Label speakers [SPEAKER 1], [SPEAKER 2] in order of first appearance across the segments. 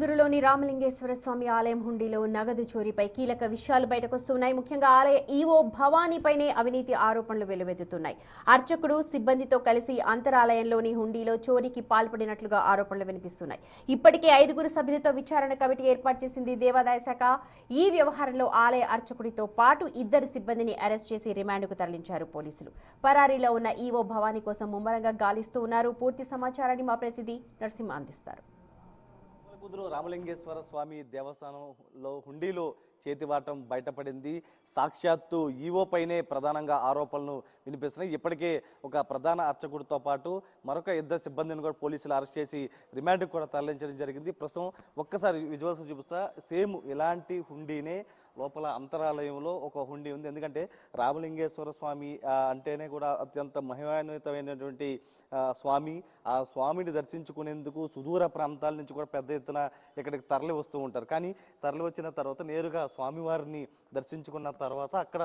[SPEAKER 1] గురులోని రామలింగేశ్వర స్వామి ఆలయం హుండీలో నగదు చోరీపై కీలక విషయాలు బయటకొస్తున్నాయి. ముఖ్యంగా ఆలయ ఈవో భవానీపైనే అవినీతి ఆరోపణలు వెలువెత్తుతున్నాయి. అర్చకుడు సిబ్బందితో కలిసి అంతరాలయంలోని హుండీలో చోరీకి పాల్పడినట్లుగా ఆరోపణలు వినిపిస్తున్నాయి. ఇప్పటికే 5 సభ్యులతో విచారణ కమిటీ ఏర్పాటు చేసింది దేవాదాయ శాఖ. ఈ వ్యవహారంలో ఆలయ అర్చకుడితో పాటు 2 సిబ్బందిని అరెస్ట్ చేసి రిమాండ్కు తరలించారు పోలీసులు. పరారీలో ఉన్న ఈవో భవానీ కోసం ముమ్మరంగా గాలిస్తూ ఉన్నారు. పూర్తి సమాచారాన్ని మా ప్రతినిధి నరసింహ అందిస్తారు.
[SPEAKER 2] రామలింగేశ్వర స్వామి దేవస్థానంలో హుండీలో చేతివాటం బయటపడింది. సాక్షాత్తు ఈవో పైనే ప్రధానంగా ఆరోపణలు వినిపిస్తున్నాయి. ఇప్పటికే ఒక ప్రధాన అర్చకుడితో పాటు మరొక 2 సిబ్బందిని కూడా పోలీసులు అరెస్ట్ చేసి రిమాండ్కి కూడా తరలించడం జరిగింది. ప్రస్తుతం ఒక్కసారి విజువల్స్ చూపిస్తా. సేమ్ ఇలాంటి హుండీనే లోపల అంతరాలయంలో ఒక హుండీ ఉంది. ఎందుకంటే రామలింగేశ్వర స్వామి అంటేనే కూడా అత్యంత మహిమాన్వితమైనటువంటి స్వామి. ఆ స్వామిని దర్శించుకునేందుకు సుదూర ప్రాంతాల నుంచి కూడా పెద్ద ఎత్తున ఇక్కడికి తరలి వస్తూ ఉంటారు. కానీ తరలి వచ్చిన తర్వాత నేరుగా స్వామివారిని దర్శించుకున్న తర్వాత అక్కడ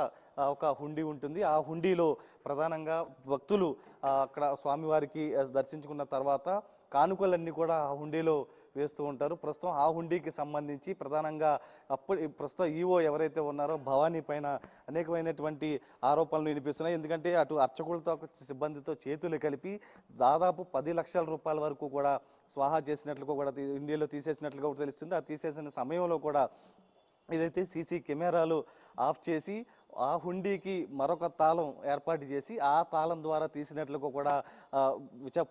[SPEAKER 2] ఒక హుండీ ఉంటుంది. ఆ హుండీలో ప్రధానంగా భక్తులు అక్కడ స్వామివారికి దర్శించుకున్న తర్వాత కానుకలన్నీ కూడా ఆ హుండీలో వేస్తూ ఉంటారు. ప్రస్తుతం ఆ హుండీకి సంబంధించి ప్రధానంగా ప్రస్తుతం ఈవో ఎవరైతే ఉన్నారో భవానీ పైన అనేకమైనటువంటి ఆరోపణలు వినిపిస్తున్నాయి. ఎందుకంటే అటు అర్చకులతో సిబ్బందితో చేతులు కలిపి దాదాపు 10 లక్షల రూపాయల వరకు కూడా స్వాహా చేసినట్లుగా కూడా ఇండియాలో తీసేసినట్లుగా కూడా తెలుస్తుంది. ఆ తీసేసిన సమయంలో కూడా ఏదైతే సీసీ కెమెరాలు ఆఫ్ చేసి ఆ హుండీకి మరొక తాళం ఏర్పాటు చేసి ఆ తాళం ద్వారా తీసినట్లుగా కూడా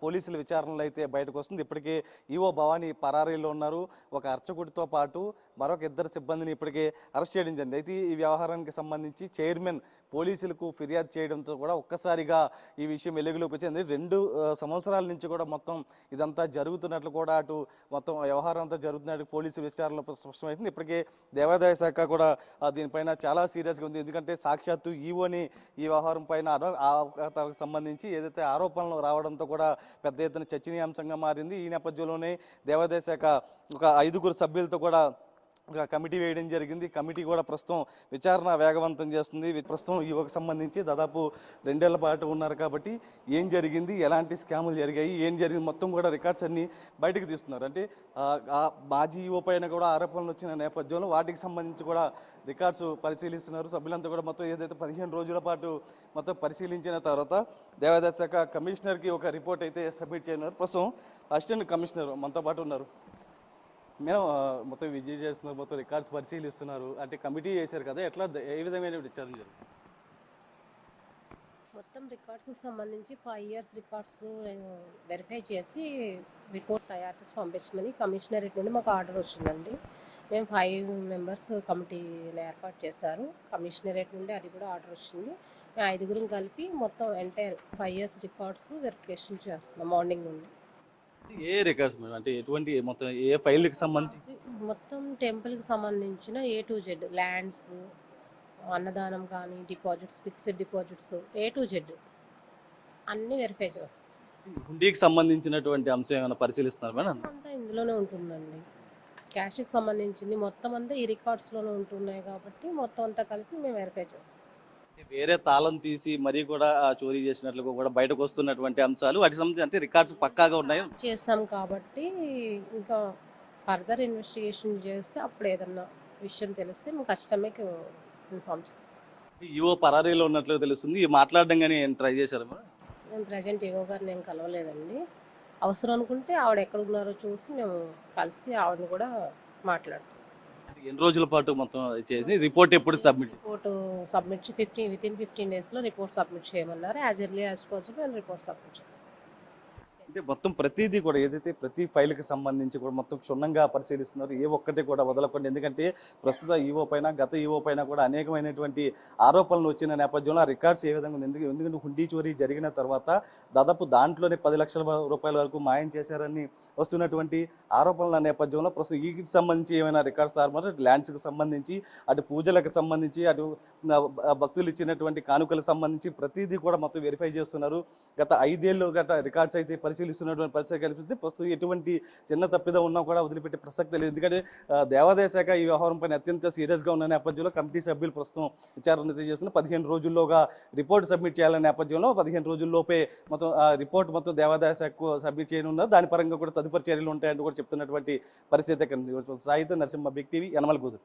[SPEAKER 2] పోలీసుల విచారణలో అయితే బయటకు వస్తుంది. ఇప్పటికే ఈవో భవానీ పరారీలో ఉన్నారు. ఒక అర్చకుడితో పాటు మరొక 2 సిబ్బందిని ఇప్పటికే అరెస్ట్ చేయడం జరిగింది. అయితే ఈ వ్యవహారానికి సంబంధించి చైర్మన్ పోలీసులకు ఫిర్యాదు చేయడంతో కూడా ఒక్కసారిగా ఈ విషయం వెలుగులోకి వచ్చింది. 2 సంవత్సరాల నుంచి కూడా మొత్తం ఇదంతా జరుగుతున్నట్లు కూడా అటు మొత్తం వ్యవహారం అంతా జరుగుతున్నట్టు పోలీసు విచారణలో స్పష్టమవుతుంది. ఇప్పటికే దేవాదాయ శాఖ కూడా దీనిపైన చాలా సీరియస్గా ఉంది. ఎందుకంటే సాక్షాత్తు ఈవోని ఈ వ్యవహారం పైన అవకాశాలకు సంబంధించి ఏదైతే ఆరోపణలు రావడంతో కూడా పెద్ద ఎత్తున చర్చనీయాంశంగా మారింది. ఈ నేపథ్యంలోనే దేవాదాయ శాఖ ఒక 5 సభ్యులతో కూడా ఒక కమిటీ వేయడం జరిగింది. కమిటీ కూడా ప్రస్తుతం విచారణ వేగవంతం చేస్తుంది. ప్రస్తుతం ఈవోకి సంబంధించి దాదాపు 2 ఏళ్ల పాటు ఉన్నారు కాబట్టి ఏం జరిగింది, ఎలాంటి స్కాములు జరిగాయి, ఏం జరిగింది మొత్తం కూడా రికార్డ్స్ అన్ని బయటకు తీస్తున్నారు. అంటే మాజీ ఈవో పైన కూడా ఆరోపణలు వచ్చిన నేపథ్యంలో వాటికి సంబంధించి కూడా రికార్డ్స్ పరిశీలిస్తున్నారు. సభ్యులంతా కూడా మొత్తం ఏదైతే 15 రోజుల పాటు మొత్తం పరిశీలించిన తర్వాత దేవాదాయ శాఖ కమిషనర్కి ఒక రిపోర్ట్ అయితే సబ్మిట్ చేయనున్నారు. ప్రస్తుతం అసిస్టెంట్ కమిషనర్ మనతో పాటు ఉన్నారు. మేము మొత్తం విజిట్ చేస్తున్నారు, మొత్తం రికార్డ్స్ పరిశీలిస్తున్నారు. అంటే కమిటీ చేశారు కదా, ఎట్లా ఏ విధమైన విచారణ జరిగింది?
[SPEAKER 3] మొత్తం రికార్డ్స్కి సంబంధించి 5 years రికార్డ్స్ వెరిఫై చేసి రిపోర్ట్ తయారు చేసి పంపించమని కమిషనరేట్ నుండి మాకు ఆర్డర్ వచ్చిందండి. మేము 5 members కమిటీని ఏర్పాటు చేశారు. కమిషనరేట్ నుండి అది కూడా ఆర్డర్ వచ్చింది. మేము 5 కలిపి మొత్తం ఎంటైర్ 5 years రికార్డ్స్ వెరిఫికేషన్ చేస్తున్నాం మార్నింగ్ నుండి.
[SPEAKER 2] ఏ రికార్డ్స్ అంటే ఎటువంటి మొత్తం ఏ ఫైల్కి సంబంధించి?
[SPEAKER 3] మొత్తం టెంపుల్కి సంబంధించిన A to Z ల్యాండ్స్, అన్నదానం కానీ, deposits, fixed deposits A to Z అన్నీ వెరిఫై చేస్తాం.
[SPEAKER 2] హుండీకి సంబంధించినటువంటి అంశం ఏమైనా పరిశీలిస్తున్నారు మేడం?
[SPEAKER 3] అంతా ఇందులోనే ఉంటుందండి. క్యాష్కి సంబంధించింది మొత్తం అంతా ఈ రికార్డ్స్లోనే ఉంటున్నాయి కాబట్టి మొత్తం అంతా కలిపి మేము వెరిఫై చేస్తాం.
[SPEAKER 2] వేరే తాళం తీసి మరీ కూడా చోరీ చేసినట్లు కూడా బయటకు వస్తున్నటువంటి అంశాలు వాటికి సంబంధించి అంటే రికార్డ్స్ పక్కాగా ఉన్నాయి
[SPEAKER 3] చేస్తాం కాబట్టి ఇంకా ఫర్దర్ ఇన్వెస్టిగేషన్ చేస్తే అప్పుడు ఏదన్నా విషయం తెలిస్తే మేము ఖచ్చితంగా ఇన్ఫార్మ్ చేస్తాం.
[SPEAKER 2] ఈవో పరారీలో ఉన్నట్లు తెలుస్తుంది. మాట్లాడడం కానీ ట్రై చేశారు?
[SPEAKER 3] మేము ప్రజెంట్ ఈవో గారిని నేను కలవలేదండి. అవసరం అనుకుంటే ఆవిడ ఎక్కడ ఉన్నారో చూసి మేము కలిసి ఆవిడని కూడా మాట్లాడతాం.
[SPEAKER 2] ఎన్ని రోజుల పాటు మొత్తం చేసి రిపోర్ట్ ఎప్పుడు సబ్మిట్?
[SPEAKER 3] రిపోర్ట్ సబ్మిట్ within 15 daysలో రిపోర్ట్ సబ్మిట్ చేయమన్నారు. యాజ్ ఎర్లీ యాజ్ పాసిబుల్ నేను రిపోర్ట్ సబ్మిట్ చేస్తాను.
[SPEAKER 2] అంటే మొత్తం ప్రతిదీ కూడా ఏదైతే ప్రతి ఫైల్కి సంబంధించి కూడా మొత్తం క్షుణ్ణంగా పరిశీలిస్తున్నారు, ఏ ఒక్కటి కూడా వదలకుండా. ఎందుకంటే ప్రస్తుత ఈవో పైన గత ఈవో పైన కూడా అనేకమైనటువంటి ఆరోపణలు వచ్చిన నేపథ్యంలో ఆ రికార్డ్స్ ఏ విధంగా ఉంది. ఎందుకంటే హుండీ చోరీ జరిగిన తర్వాత దాదాపు దాంట్లోనే 10 లక్షల రూపాయల వరకు మాయం చేశారని వస్తున్నటువంటి ఆరోపణల నేపథ్యంలో ప్రస్తుతం వీటికి సంబంధించి ఏమైనా రికార్డ్స్ తారుమారు, ల్యాండ్స్కి సంబంధించి, అటు పూజలకు సంబంధించి, అటు భక్తులు ఇచ్చినటువంటి కానుకలకు సంబంధించి ప్రతిదీ కూడా మొత్తం వెరిఫై చేస్తున్నారు. గత 5 ఏళ్ళు గత రికార్డ్స్ అయితే పరిశీలి పరిశీలిస్తున్నటువంటి పరిస్థితి కనిపిస్తుంది. ప్రస్తుతం ఎటువంటి చిన్న తప్పిదం ఉన్నా కూడా వదిలిపెట్టే ప్రసక్తి లేదు. ఎందుకంటే దేవాదాయ శాఖ ఈ వ్యవహారం పైన అత్యంత సీరియస్గా ఉన్న నేపథ్యంలో కమిటీ సభ్యులు ప్రస్తుతం విచారణ చేస్తున్న 15 రోజుల్లోగా రిపోర్ట్ సబ్మిట్ చేయాలనే నేపథ్యంలో 15 రోజుల్లోపే మొత్తం రిపోర్ట్ మొత్తం దేవాదాయ శాఖకు సబ్మిట్ చేయనున్నారు. దాని పరంగా కూడా తదుపరి చర్యలు ఉంటాయంటూ కూడా చెప్తున్నటువంటి పరిస్థితి కనిపిస్తుంది. సాయితో నరసింహ, బిగ్ టీవీ, యనమల కూతురు.